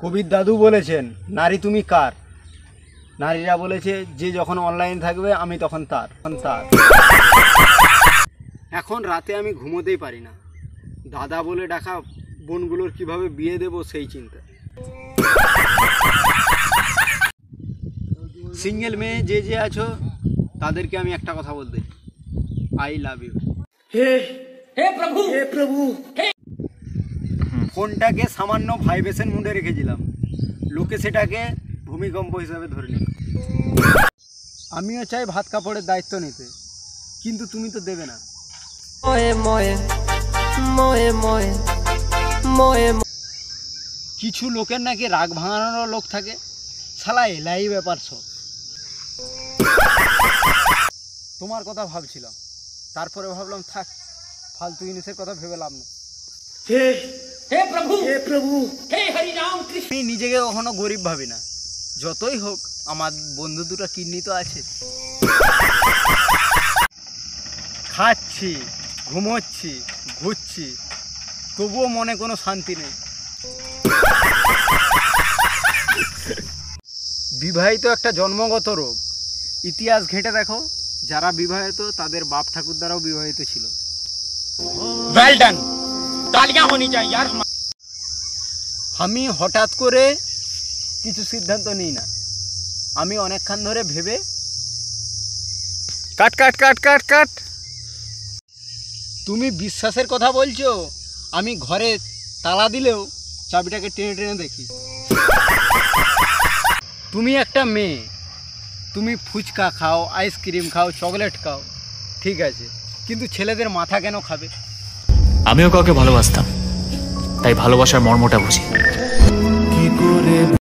কবির দাদু বলেছেন, নারী তুমি কার? নারীরা বলেছে, যে যখন অনলাইন থাকবে আমি তখন তার। এখন রাতে আমি ঘুমোতেই পারি না, দাদা বলে ডাকা বোনগুলোর কিভাবে বিয়ে দেব সেই চিন্তা। সিঙ্গেল মেয়ে যে যে আছো তাদেরকে আমি একটা কথা বলতে, আই লাভ ইউ। হে প্রভু, হে প্রভু। ফোনটাকে সামান্য ভাইব্রেশন মুডে রেখেছিলাম, লোকে সেটাকে ভূমিকম্প হিসাবে ধরে নিল। আমিও চাই ভাত কাপড়ের দায়িত্ব নিতে, কিন্তু তুমি তো দেবে না। কিছু লোকের নাকি রাগ ভাঙানোর লোক থাকে, শালা এলাই ব্যাপার সব। তোমার কথা ভাবছিলাম, তারপরে ভাবলাম থাক, ফালতু জিনিসের কথা ভেবে লাভ নেই। হে প্রভু, হে প্রভু, হে হরি রাম কৃষ্ণ। আমি নিজেকে কখনো গরিব ভাবি না, যতই হোক আমার বন্ধু দুটো কিডনি তো আছে। খাচ্ছি, ঘুমোচ্ছি, ঘুরছি, তবুও মনে কোনো শান্তি নেই। বিবাহিত একটা জন্মগত রোগ, ইতিহাস ঘেঁটে দেখো, যারা বিবাহিত তাদের বাপ ঠাকুর দ্বারাও বিবাহিত ছিল। वेल डन, तालियां होनी चाहिए यार। আমি হঠাৎ করে কিছু সিদ্ধান্ত নিই না, আমি অনেকক্ষণ ধরে ভেবে কাট কাট কাট কাট কাট। তুমি বিশ্বাসের কথা বলছো, আমি ঘরে তালা দিলেও চাবিটাকে টেনে টেনে দেখি। তুমি একটা মেয়ে, তুমি ফুচকা খাও, আইসক্রিম খাও, চকলেট খাও, ঠিক আছে, কিন্তু ছেলেদের মাথা কেন খাবে? আমিও কাউকে ভালোবাসতাম, তাই ভালোবাসার মর্মটা বুঝি।